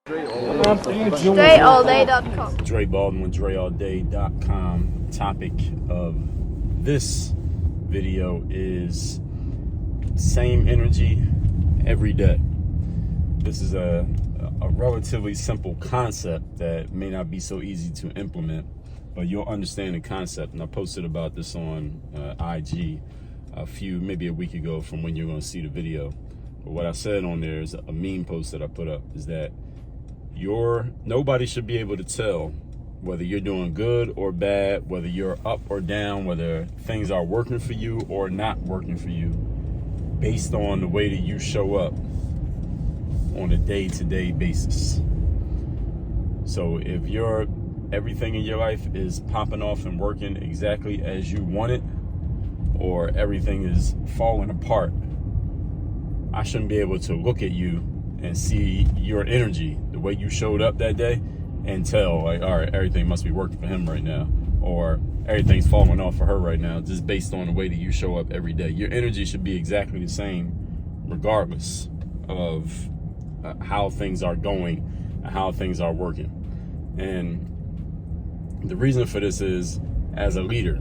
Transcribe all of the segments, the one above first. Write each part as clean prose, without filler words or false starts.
DreAllDay.com. Dre Baldwin, DreAllDay.com. Topic of this video is same energy every day. This is a relatively simple concept that may not be so easy to implement, but you'll understand the concept. And I posted about this on IG maybe a week ago from when you're going to see the video. But what I said on there is a meme post that I put up is that nobody should be able to tell whether you're doing good or bad, whether you're up or down, whether things are working for you or not working for you, based on the way that you show up on a day-to-day basis. So if everything in your life is popping off and working exactly as you want it, or everything is falling apart, I shouldn't be able to look at you and see your energy, the way you showed up that day, and tell, like, all right, everything must be working for him right now, or everything's falling off for her right now, just based on the way that you show up every day. Your energy should be exactly the same regardless of how things are going and how things are working. And the reason for this is, as a leader,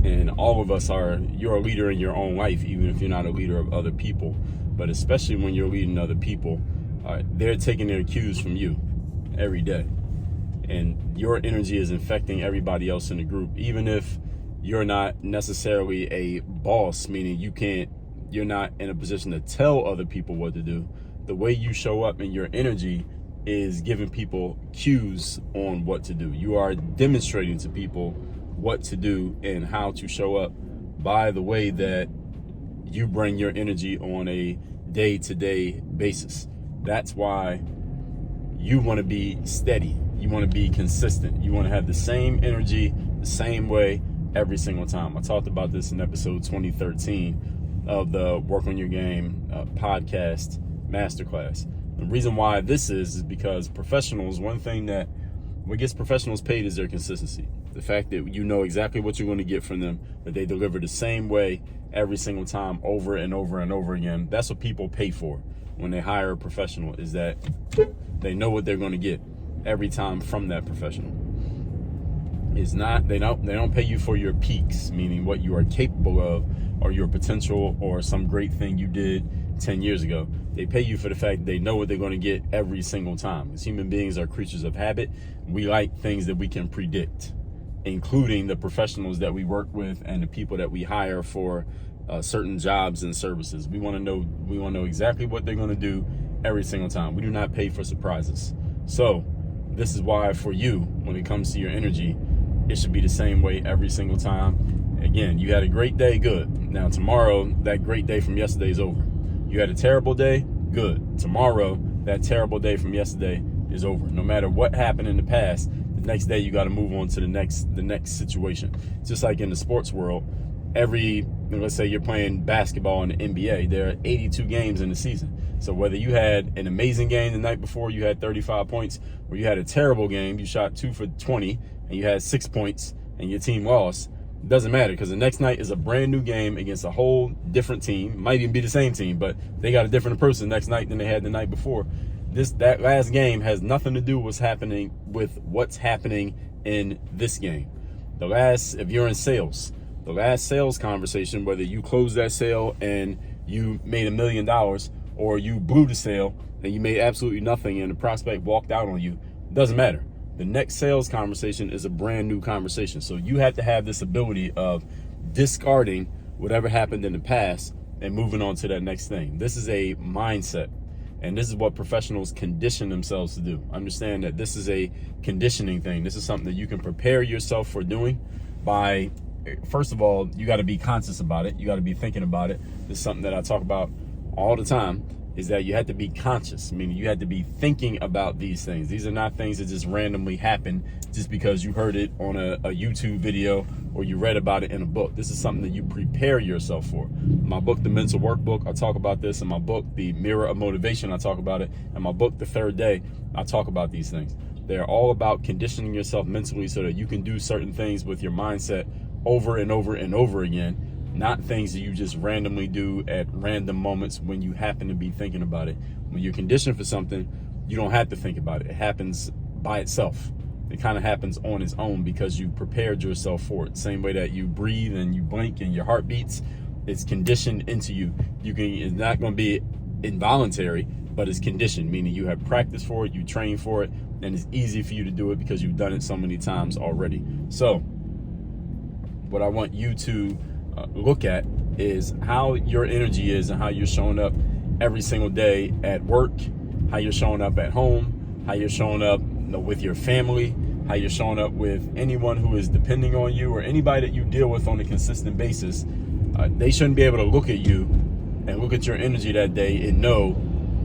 and all of us you're a leader in your own life, even if you're not a leader of other people. But especially when you're leading other people, they're taking their cues from you every day. And your energy is infecting everybody else in the group. Even if you're not necessarily a boss, meaning you're not in a position to tell other people what to do, the way you show up and your energy is giving people cues on what to do. You are demonstrating to people what to do and how to show up by the way that you bring your energy on a day-to-day basis. That's why you want to be steady. You want to be consistent. You want to have the same energy, the same way every single time. I talked about this in episode 2013 of the Work on Your Game podcast masterclass. The reason why this is because professionals, one thing that what gets professionals paid is their consistency. The fact that you know exactly what you're going to get from them, that they deliver the same way every single time, over and over and over again. That's what people pay for when they hire a professional, is that they know what they're going to get every time from that professional. They don't pay you for your peaks, meaning what you are capable of or your potential or some great thing you did 10 years ago. They pay you for the fact that they know what they're going to get every single time. As human beings are creatures of habit. We like things that we can predict, including the professionals that we work with and the people that we hire for certain jobs and services. We want to know exactly what they're going to do every single time. We do not pay for surprises. So this is why for you, when it comes to your energy, it should be the same way every single time. Again, you had a great day, good. Now tomorrow, that great day from yesterday is over. You had a terrible day, good. Tomorrow, that terrible day from yesterday is over. No matter what happened in the past, the next day you got to move on to the next situation. Just like in the sports world, let's say you're playing basketball in the NBA, there are 82 games in the season. So whether you had an amazing game the night before, you had 35 points, or you had a terrible game, you shot 2 for 20 and you had 6 points and your team lost, it doesn't matter, because the next night is a brand new game against a whole different team. Might even be the same team, but they got a different person next night than they had the night before. That last game has nothing to do with what's happening in this game. If you're in sales, the last sales conversation, whether you closed that sale and you made $1 million, or you blew the sale and you made absolutely nothing and the prospect walked out on you, doesn't matter. The next sales conversation is a brand new conversation. So you have to have this ability of discarding whatever happened in the past and moving on to that next thing. This is a mindset. And this is what professionals condition themselves to do. Understand that this is a conditioning thing. This is something that you can prepare yourself for doing by, first of all, you got to be conscious about it. You got to be thinking about it. This is something that I talk about all the time, is that you have to be conscious, meaning you have to be thinking about these things. These are not things that just randomly happen just because you heard it on a YouTube video or you read about it in a book. This is something that you prepare yourself for. My book, The Mental Workbook, I talk about this. In my book, The Mirror of Motivation, I talk about it. In my book, The Third Day, I talk about these things. They're all about conditioning yourself mentally so that you can do certain things with your mindset over and over and over again, not things that you just randomly do at random moments when you happen to be thinking about it. When you're conditioned for something, you don't have to think about it. It happens by itself. It kind of happens on its own because you prepared yourself for it. Same way that you breathe and you blink and your heart beats, it's conditioned into you. It's not going to be involuntary, but it's conditioned, meaning you have practiced for it, you train for it, and it's easy for you to do it because you've done it so many times already. So what I want you to look at is how your energy is and how you're showing up every single day at work, how you're showing up at home, how you're showing up with your family, how you're showing up with anyone who is depending on you or anybody that you deal with on a consistent basis. They shouldn't be able to look at you and look at your energy that day and know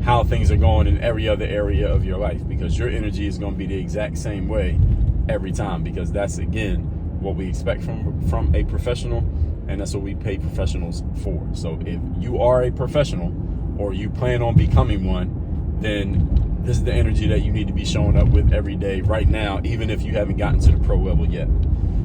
how things are going in every other area of your life, because your energy is going to be the exact same way every time, because that's, again, what we expect from a professional, and that's what we pay professionals for. So if you are a professional or you plan on becoming one, then this is the energy that you need to be showing up with every day right now, even if you haven't gotten to the pro level yet.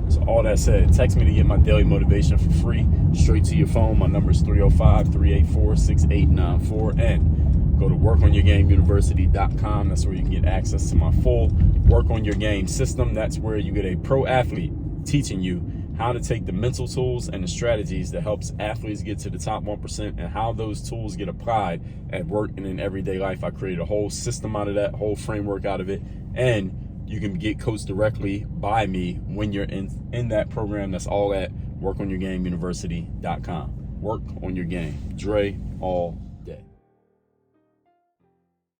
So all that said, text me to get my daily motivation for free, straight to your phone. My number is 305-384-6894, and go to workonyourgameuniversity.com. That's where you can get access to my full Work on Your Game system. That's where you get a pro athlete teaching you how to take the mental tools and the strategies that helps athletes get to the top 1% and how those tools get applied at work and in everyday life. I created a whole system out of that, whole framework out of it, and you can get coached directly by me when you're in that program. That's all at workonyourgameuniversity.com. Work on your game. Dre, all